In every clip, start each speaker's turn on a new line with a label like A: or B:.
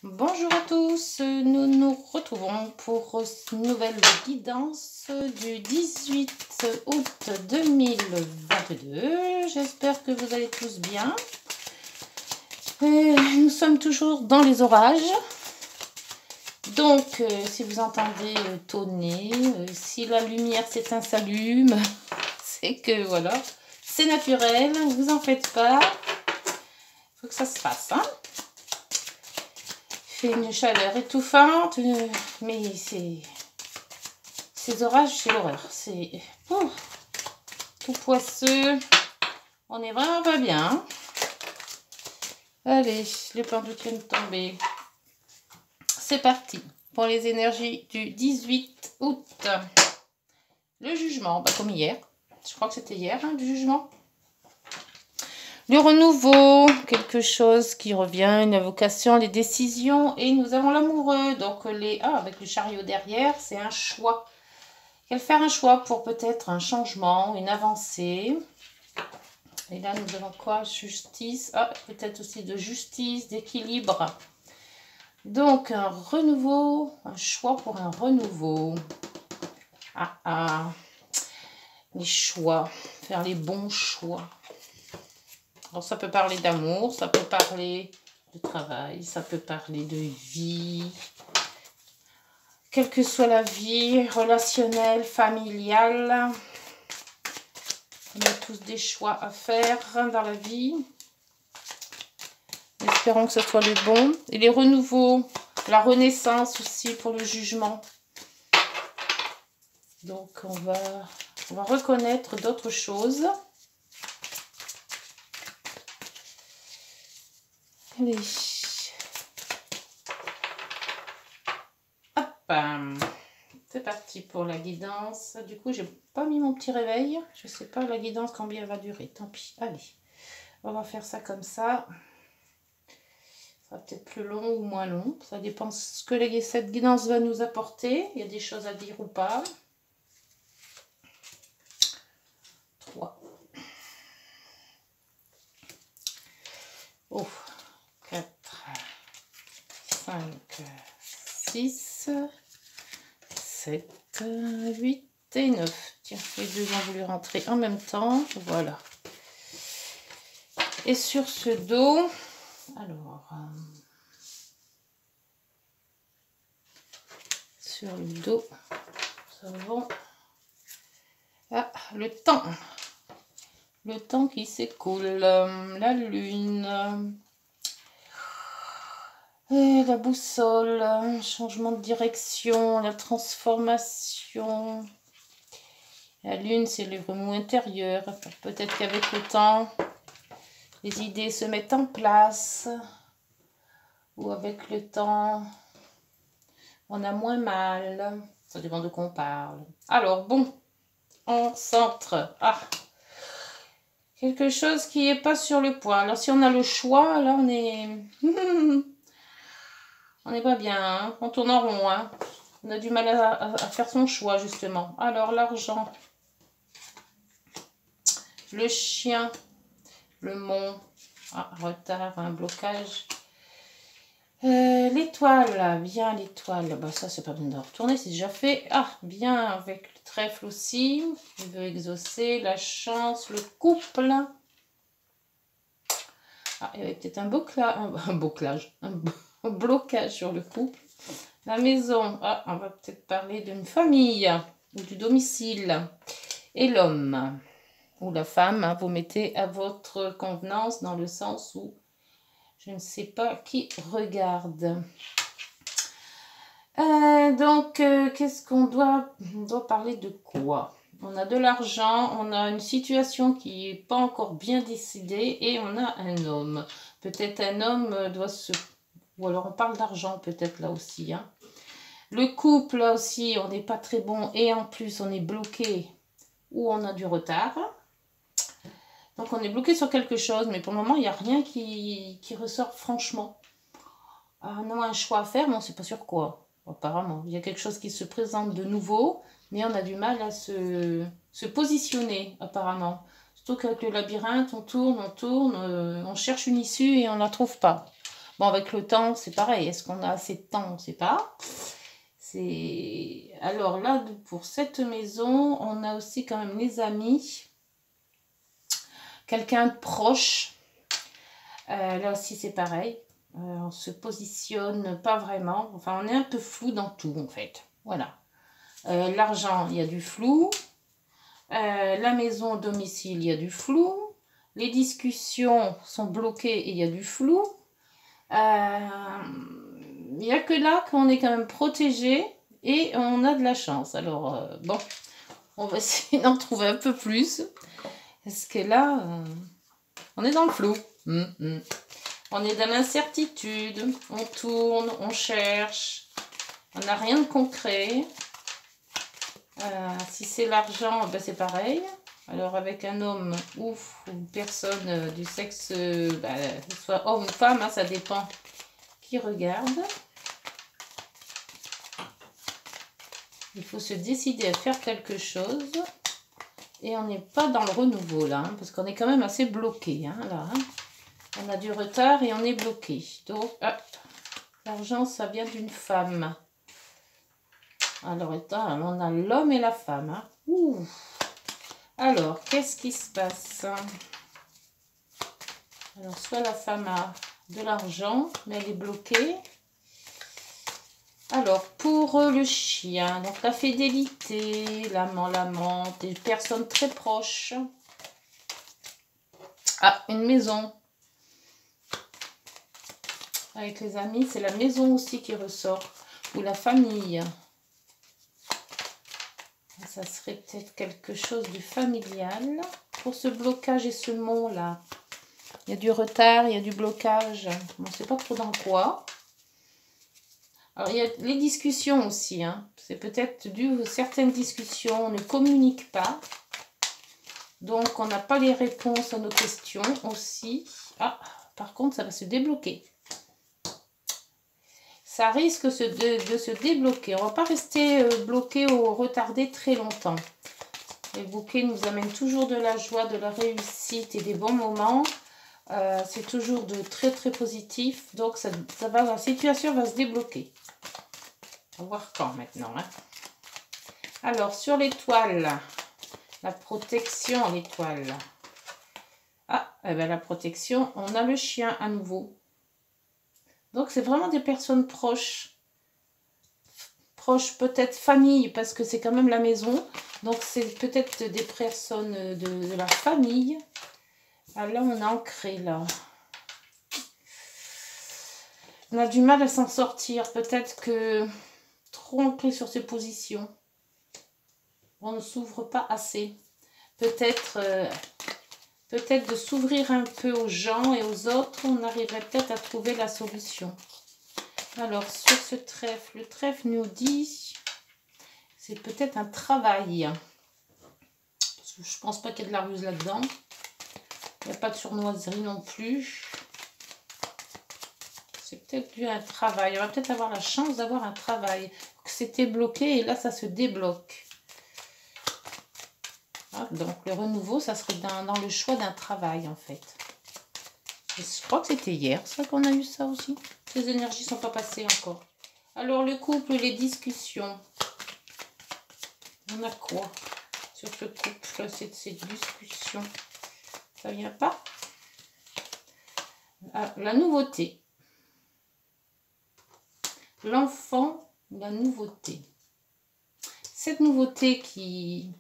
A: Bonjour à tous, nous nous retrouvons pour une nouvelle guidance du 18 août 2022. J'espère que vous allez tous bien. Nous sommes toujours dans les orages. Donc, si vous entendez tonner, si la lumière s'éteint, s'allume, c'est que voilà, c'est naturel, ne vous en faites pas. Il faut que ça se fasse, hein. Fait une chaleur étouffante, mais ces orages, c'est l'horreur. C'est tout poisseux. On n'est vraiment pas bien. Allez, les pendules viennent de tomber. C'est parti pour les énergies du 18 août. Le jugement, comme hier. Je crois que c'était hier, hein, le jugement. Le renouveau, quelque chose qui revient, une vocation, les décisions. Et nous avons l'amoureux. Donc, avec le chariot derrière, c'est un choix. Faire un choix pour peut-être un changement, une avancée. Et là, nous avons quoi? Justice. Peut-être aussi de justice, d'équilibre. Donc, un renouveau, un choix pour un renouveau. Les choix. Faire les bons choix. Alors, ça peut parler d'amour, ça peut parler de travail, ça peut parler de vie. Quelle que soit la vie, relationnelle, familiale. On a tous des choix à faire dans la vie. Espérons que ce soit le bon. Et les renouveaux, la renaissance aussi pour le jugement. Donc, on va reconnaître d'autres choses. Allez. Hop. C'est parti pour la guidance. Du coup, j'ai pas mis mon petit réveil. Je sais pas la guidance combien elle va durer. Tant pis. Allez. On va faire ça comme ça. Ça va peut-être plus long ou moins long. Ça dépend ce que cette guidance va nous apporter. Il y a des choses à dire ou pas. 3. 4, 5, 6, 7, 8 et 9. Tiens, les deux ont voulu rentrer en même temps. Voilà. Et sur ce dos, alors, sur le dos, nous avons le temps. Le temps qui s'écoule, la lune, et la boussole, changement de direction, la transformation. La lune, c'est le remous intérieur. Peut-être qu'avec le temps, les idées se mettent en place. Ou avec le temps, on a moins mal. Ça dépend de quoi on parle. Alors, bon, on centre. Quelque chose qui n'est pas sur le point. Alors, si on a le choix, là, on est... on n'est pas bien, hein. On tourne en rond, hein. On a du mal à faire son choix, justement. Alors, l'argent. Le chien. Le mont. Retard, un blocage. L'étoile. Bien, l'étoile. Ça, c'est pas besoin de retourner, c'est déjà fait. Bien, avec le trèfle aussi. Je veux exaucer. La chance. Le couple. Il y avait peut-être un blocage sur le couple. La maison, on va peut-être parler d'une famille ou du domicile. Et l'homme ou la femme, vous mettez à votre convenance dans le sens où je ne sais pas qui regarde. Donc, qu'est-ce qu'on doit... On doit parler de quoi? On a de l'argent, on a une situation qui n'est pas encore bien décidée et on a un homme. Peut-être un homme doit se... Ou alors on parle d'argent peut-être là aussi. Hein. Le couple, là aussi, on n'est pas très bon et en plus on est bloqué ou on a du retard. Donc on est bloqué sur quelque chose, mais pour le moment il n'y a rien qui ressort franchement. On a un choix à faire, mais on ne sait pas sur quoi. Apparemment, il y a quelque chose qui se présente de nouveau, mais on a du mal à se positionner, apparemment. Surtout qu'avec le labyrinthe, on tourne, on cherche une issue et on ne la trouve pas. Bon, avec le temps, c'est pareil. Est-ce qu'on a assez de temps? On ne sait pas. Alors là, pour cette maison, on a aussi quand même les amis. Quelqu'un de proche. Là aussi, c'est pareil. On se positionne pas vraiment. Enfin, on est un peu flou dans tout, en fait. Voilà. L'argent, il y a du flou. La maison, domicile, il y a du flou. Les discussions sont bloquées et il y a du flou. Il n'y a que là qu'on est quand même protégé et on a de la chance. Alors, bon, on va essayer d'en trouver un peu plus. Parce que là, on est dans le flou. On est dans l'incertitude. On tourne, on cherche. On n'a rien de concret. Si c'est l'argent, ben c'est pareil. Alors avec un homme ou une personne du sexe, soit homme ou femme, hein, ça dépend qui regarde. Il faut se décider à faire quelque chose. Et on n'est pas dans le renouveau là, hein, parce qu'on est quand même assez bloqué. Hein, là, hein. On a du retard et on est bloqué. Donc, l'argent, ça vient d'une femme. Alors, attends, on a l'homme et la femme. Hein. Ouh. Alors, qu'est-ce qui se passe? Alors, soit la femme a de l'argent, mais elle est bloquée. Alors, pour le chien, donc la fidélité, l'amant, l'amante, des personnes très proches. Ah, une maison. Avec les amis, c'est la maison aussi qui ressort. Ou la famille. Ça serait peut-être quelque chose du familial. Pour ce blocage et ce mot-là. Il y a du retard, il y a du blocage. On ne sait pas trop dans quoi. Alors, il y a les discussions aussi. Hein. C'est peut-être dû à certaines discussions. On ne communique pas. Donc, on n'a pas les réponses à nos questions aussi. Ah, par contre, ça va se débloquer. Ça risque de se débloquer. On ne va pas rester bloqué ou retardé très longtemps. Les bouquets nous amènent toujours de la joie, de la réussite et des bons moments. C'est toujours de très très positif. Donc la situation va se débloquer. On va voir quand maintenant. Hein. Alors sur l'étoile, la protection, l'étoile. Ah, eh ben, la protection, on a le chien à nouveau. Donc c'est vraiment des personnes proches. Proches, peut-être famille, parce que c'est quand même la maison. Donc c'est peut-être des personnes de la famille. Ah, là on est ancré là. On a du mal à s'en sortir. Peut-être que trop ancré sur ses positions. On ne s'ouvre pas assez. Peut-être de s'ouvrir un peu aux gens et aux autres. On arriverait peut-être à trouver la solution. Alors, sur ce trèfle, le trèfle nous dit, c'est peut-être un travail. Parce que je ne pense pas qu'il y ait de la ruse là-dedans. Il n'y a pas de surnoiserie non plus. C'est peut-être dû à un travail. On va peut-être avoir la chance d'avoir un travail. C'était bloqué et là, ça se débloque. Ah, donc, le renouveau, ça serait dans le choix d'un travail, en fait. Et je crois que c'était hier, ça, qu'on a eu ça aussi. Les énergies ne sont pas passées encore. Alors, le couple, les discussions. On a quoi sur ce couple, cette discussion? Ça vient pas? Ah, la nouveauté. L'enfant, la nouveauté. Cette nouveauté qui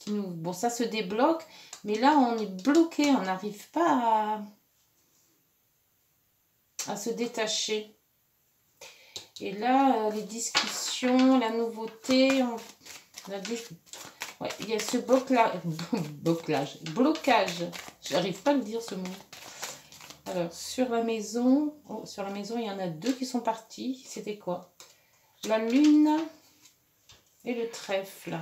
A: nous... Bon, ça se débloque, mais là, on est bloqué. On n'arrive pas à se détacher. Et là, les discussions, la nouveauté, ouais, il y a ce blocage. J'arrive pas à le dire ce mot. Alors, sur la maison, il y en a deux qui sont partis. C'était quoi? La lune et le trèfle.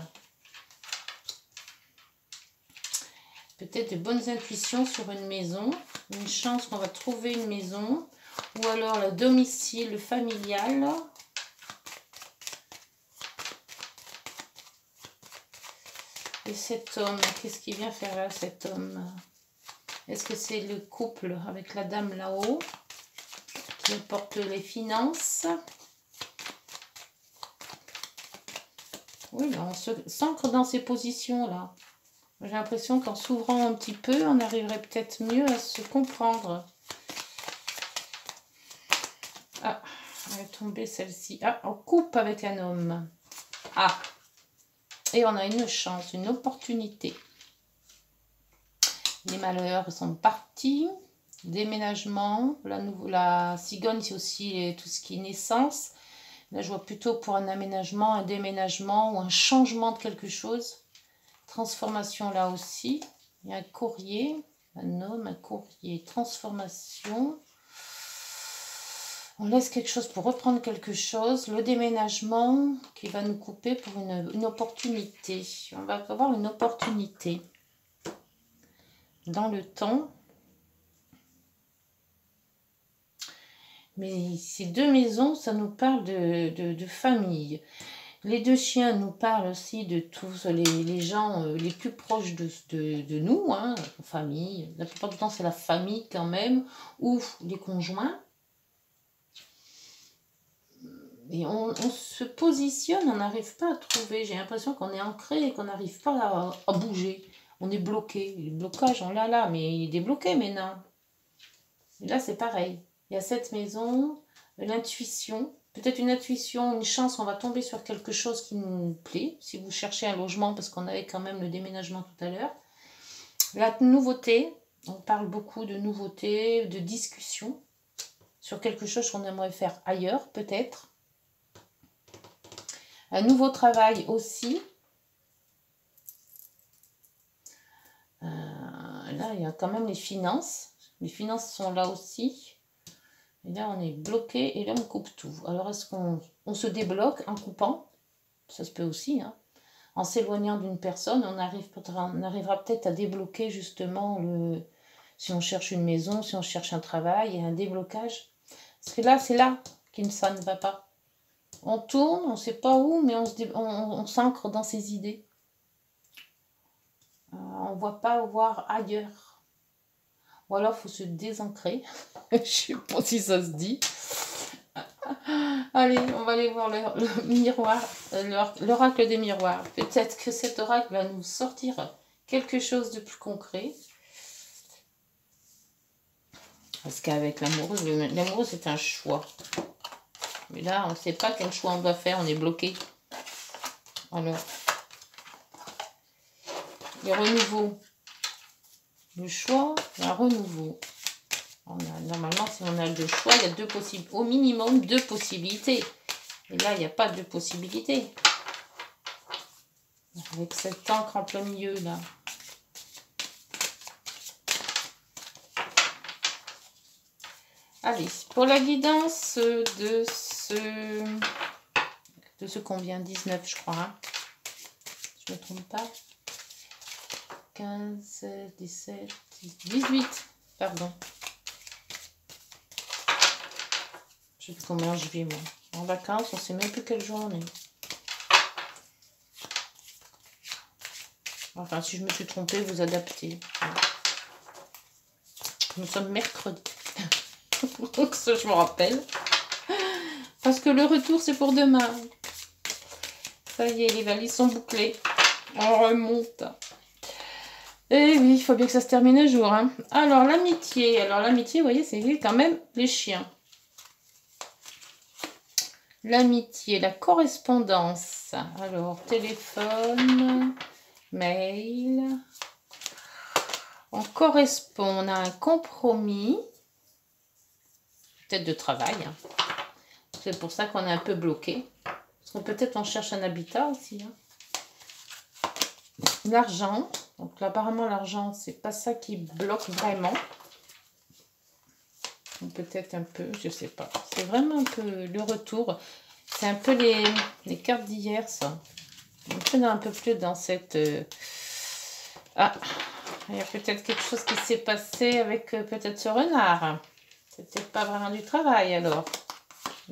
A: Peut-être de bonnes intuitions sur une maison. Une chance qu'on va trouver une maison. Ou alors le domicile familial. Et cet homme, qu'est-ce qu'il vient faire là, cet homme? Est-ce que c'est le couple avec la dame là-haut? qui apporte les finances. Oui, là, on s'ancre dans ces positions-là. J'ai l'impression qu'en s'ouvrant un petit peu, on arriverait peut-être mieux à se comprendre. Ah, elle est tombée celle-ci. Ah, on coupe avec un homme. Ah, et on a une chance, une opportunité. Les malheurs sont partis. Déménagement. La cigogne, c'est aussi tout ce qui est naissance. Là, je vois plutôt pour un aménagement, un déménagement ou un changement de quelque chose. Transformation là aussi. Il y a un courrier. Un homme, un courrier. Transformation. On laisse quelque chose pour reprendre quelque chose. Le déménagement qui va nous couper pour une opportunité. On va avoir une opportunité dans le temps. Mais ces deux maisons, ça nous parle de famille. Les deux chiens nous parlent aussi de tous les gens les plus proches de nous, hein, famille. La plupart du temps, c'est la famille quand même, ou les conjoints. Et on se positionne, on n'arrive pas à trouver. J'ai l'impression qu'on est ancré et qu'on n'arrive pas à bouger. On est bloqué. Le blocage, on l'a là, mais il est débloqué maintenant. Et là, c'est pareil. Il y a cette maison, l'intuition. Peut-être une intuition, une chance, on va tomber sur quelque chose qui nous plaît. Si vous cherchez un logement, parce qu'on avait quand même le déménagement tout à l'heure. La nouveauté, on parle beaucoup de nouveauté, de discussion sur quelque chose qu'on aimerait faire ailleurs, peut-être. Un nouveau travail aussi. Là, il y a quand même les finances. Les finances sont là aussi. Et là, on est bloqué et là, on coupe tout. Alors, est-ce qu'on se débloque en coupant? Ça se peut aussi. Hein. En s'éloignant d'une personne, on arrivera peut-être à débloquer justement si on cherche une maison, si on cherche un travail et un déblocage. Parce que là, c'est là que ça ne va pas. On tourne, on ne sait pas où, mais on s'ancre dans ses idées. On ne voit pas voir ailleurs. Ou alors, il faut se désancrer. Je ne sais pas si ça se dit. Allez, on va aller voir le miroir, l'oracle des miroirs. Peut-être que cet oracle va nous sortir quelque chose de plus concret. Parce qu'avec l'amoureux c'est un choix. Mais là, on ne sait pas quel choix on doit faire, on est bloqué. Alors, les renouveaux. Le choix, un renouveau. Normalement, si on a deux choix, il y a au minimum deux possibilités. Et là, il n'y a pas de possibilité. Avec cette encre en plein milieu, là. Allez, pour la guidance de ce combien 19, je crois. Hein. Je ne me trompe pas. 15, 17, 18. Pardon. Je sais combien je vis, moi. En vacances, on ne sait même plus quelle journée. Enfin, si je me suis trompée, vous adaptez. Nous sommes mercredi. Donc ça, je me rappelle. Parce que le retour, c'est pour demain. Ça y est, les valises sont bouclées. On remonte. Et oui, il faut bien que ça se termine un jour. Hein. Alors, l'amitié. Alors, l'amitié, vous voyez, c'est quand même les chiens. L'amitié, la correspondance. Alors, téléphone, mail. On correspond, on a un compromis. Peut-être de travail. Hein. C'est pour ça qu'on est un peu bloqué. Parce que peut-être on cherche un habitat aussi. Hein. L'argent. Donc là, apparemment, l'argent, c'est pas ça qui bloque vraiment. Peut-être un peu, je sais pas. C'est vraiment un peu le retour. C'est un peu les cartes d'hier, ça. Un peu plus dans cette... Ah, il y a peut-être quelque chose qui s'est passé avec peut-être ce renard. C'est peut-être pas vraiment du travail, alors.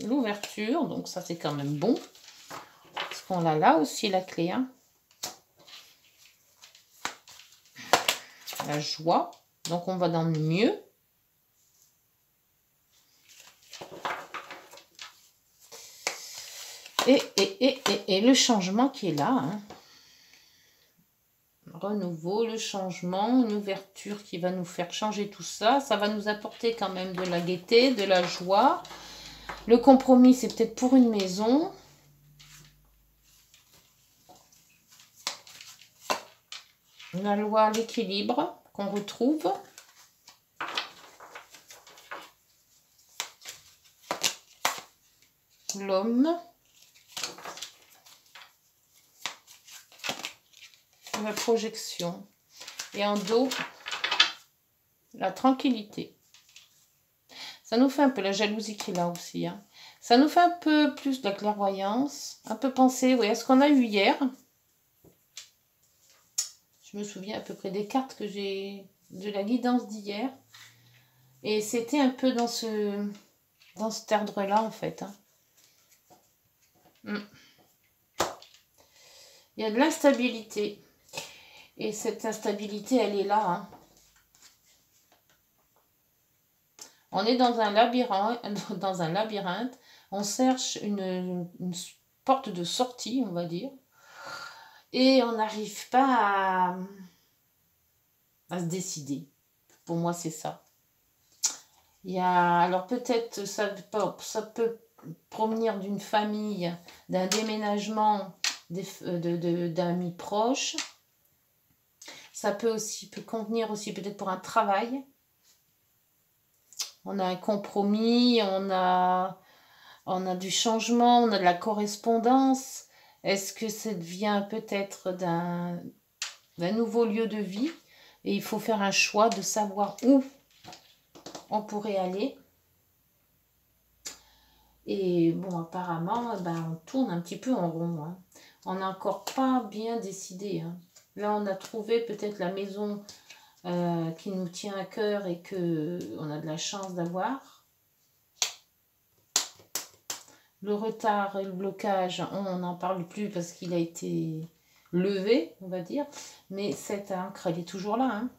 A: L'ouverture, donc ça, c'est quand même bon. Parce qu'on a là aussi la clé. Hein. La joie. Donc, on va dans le mieux. Et le changement qui est là. Hein. Renouveau, le changement, une ouverture qui va nous faire changer tout ça. Ça va nous apporter quand même de la gaieté, de la joie. Le compromis, c'est peut-être pour une maison. La loi, l'équilibre qu'on retrouve. L'homme. La projection. Et en dos, la tranquillité. Ça nous fait un peu la jalousie qui est là aussi. Hein. Ça nous fait un peu plus de la clairvoyance. Un peu penser oui, à ce qu'on a eu hier. Je me souviens à peu près des cartes que j'ai de la guidance d'hier. Et c'était un peu dans cet ordre-là en fait. Hein. Il y a de l'instabilité. Et cette instabilité, elle est là. Hein. On est dans un labyrinthe. On cherche une porte de sortie, on va dire. Et on n'arrive pas à se décider. Pour moi, c'est ça. Alors peut-être ça peut provenir d'une famille, d'un déménagement, d'amis proches. Ça peut convenir aussi peut-être pour un travail. On a un compromis, on a du changement, on a de la correspondance. Est-ce que ça devient peut-être d'un nouveau lieu de vie? Et il faut faire un choix de savoir où on pourrait aller. Et bon, apparemment, on tourne un petit peu en rond. Hein. On n'a encore pas bien décidé. Hein. Là, on a trouvé peut-être la maison qui nous tient à cœur et qu'on a de la chance d'avoir. Le retard et le blocage, on n'en parle plus parce qu'il a été levé, on va dire. Mais cette encre, elle est toujours là. Hein.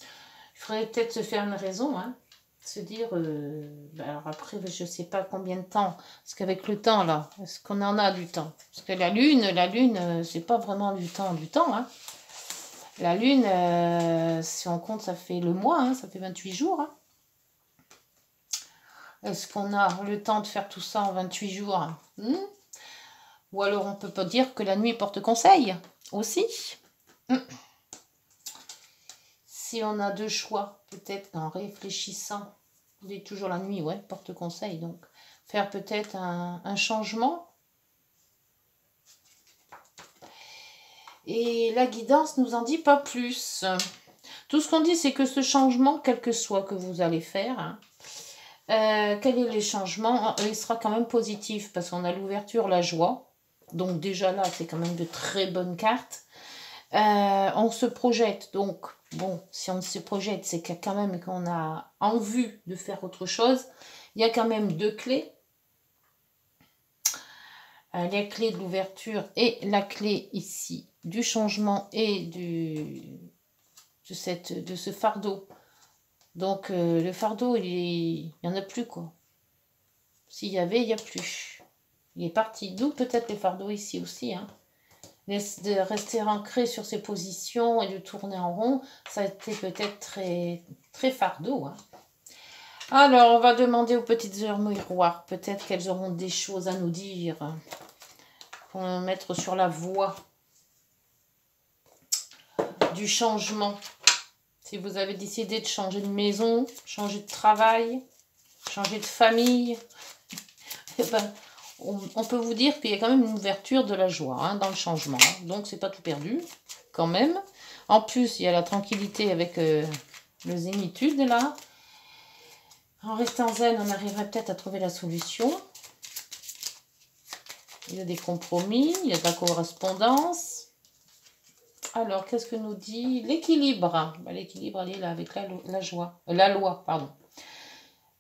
A: Il faudrait peut-être se faire une raison. Hein. Se dire, alors après, je ne sais pas combien de temps. Parce qu'avec le temps, là, est-ce qu'on en a du temps? Parce que la lune, c'est pas vraiment du temps. Hein. La lune, si on compte, ça fait le mois, hein, ça fait 28 jours. Hein. Est-ce qu'on a le temps de faire tout ça en 28 jours? Ou alors on peut pas dire que la nuit porte conseil aussi. Si on a deux choix, peut-être en réfléchissant, on dit toujours la nuit, ouais, porte conseil. Donc faire peut-être un changement. Et la guidance nous en dit pas plus. Tout ce qu'on dit, c'est que ce changement, quel que soit que vous allez faire, hein, quel est les changements, il sera quand même positif parce qu'on a l'ouverture, la joie. Donc déjà là, c'est quand même de très bonnes cartes. On se projette. Donc, bon, si on se projette, c'est quand même qu'on a en vue de faire autre chose. Il y a quand même deux clés. La clé de l'ouverture et la clé ici du changement et de ce fardeau. Donc le fardeau, il n'y en a plus quoi. S'il y avait, il n'y a plus. Il est parti. D'où peut-être les fardeaux ici aussi. Hein. De rester ancré sur ses positions et de tourner en rond, ça a été peut-être très, très fardeau. Hein. Alors, on va demander aux petites heures miroirs. Peut-être qu'elles auront des choses à nous dire. Pour nous mettre sur la voie du changement. Si vous avez décidé de changer de maison, changer de travail, changer de famille, on peut vous dire qu'il y a quand même une ouverture de la joie hein, dans le changement. Donc, c'est pas tout perdu, quand même. En plus, il y a la tranquillité avec le zénitude, là. En restant zen, on arriverait peut-être à trouver la solution. Il y a des compromis, il y a de la correspondance. Alors, qu'est-ce que nous dit l'équilibre? L'équilibre, elle est là avec la loi, pardon.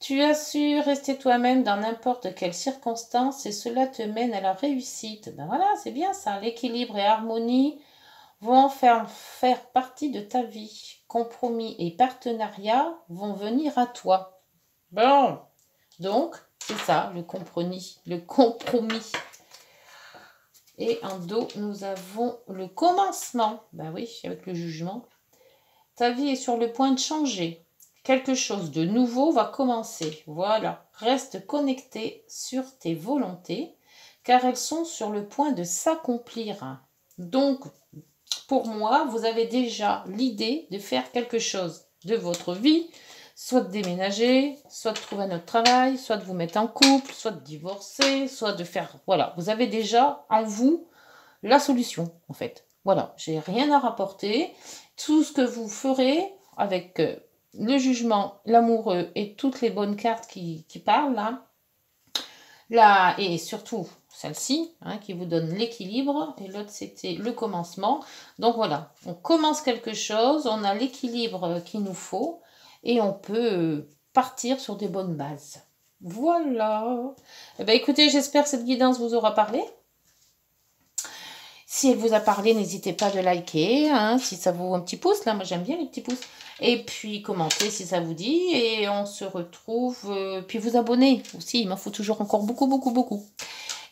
A: Tu as su rester toi-même dans n'importe quelle circonstance et cela te mène à la réussite. Ben voilà, c'est bien ça. L'équilibre et harmonie vont faire partie de ta vie. Compromis et partenariat vont venir à toi. Bon, donc, C'est ça, le compromis. Le compromis. Et en dos, nous avons le commencement. Ben oui, avec le jugement. Ta vie est sur le point de changer. Quelque chose de nouveau va commencer. Voilà. Reste connecté sur tes volontés, car elles sont sur le point de s'accomplir. Donc, pour moi, vous avez déjà l'idée de faire quelque chose de votre vie, soit de déménager, soit de trouver un autre travail, soit de vous mettre en couple, soit de divorcer, soit de faire... Voilà, vous avez déjà en vous la solution, en fait. Voilà, j'ai rien à rapporter. Tout ce que vous ferez avec le jugement, l'amoureux et toutes les bonnes cartes qui parlent, là, et surtout celle-ci, qui vous donne l'équilibre, et l'autre, c'était le commencement. Donc voilà, on commence quelque chose, on a l'équilibre qu'il nous faut, et on peut partir sur des bonnes bases. Voilà. Eh bien, écoutez, j'espère que cette guidance vous aura parlé. Si elle vous a parlé, n'hésitez pas de liker, si ça vaut un petit pouce, là, moi j'aime bien les petits pouces. Et puis commentez si ça vous dit, et on se retrouve, puis vous abonner aussi, il m'en faut toujours encore beaucoup, beaucoup, beaucoup.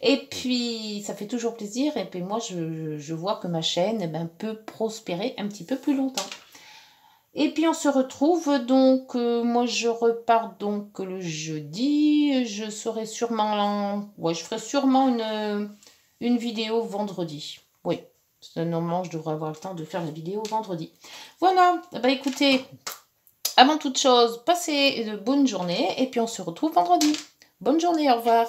A: Et puis, ça fait toujours plaisir, et puis moi, je vois que ma chaîne peut prospérer un petit peu plus longtemps. Et puis, on se retrouve, donc, moi, je repars donc le jeudi, je serai sûrement, ouais, je ferai sûrement une vidéo vendredi. Oui, normalement, je devrais avoir le temps de faire la vidéo vendredi. Voilà, bah écoutez, avant toute chose, passez de bonnes journées, et puis on se retrouve vendredi. Bonne journée, au revoir.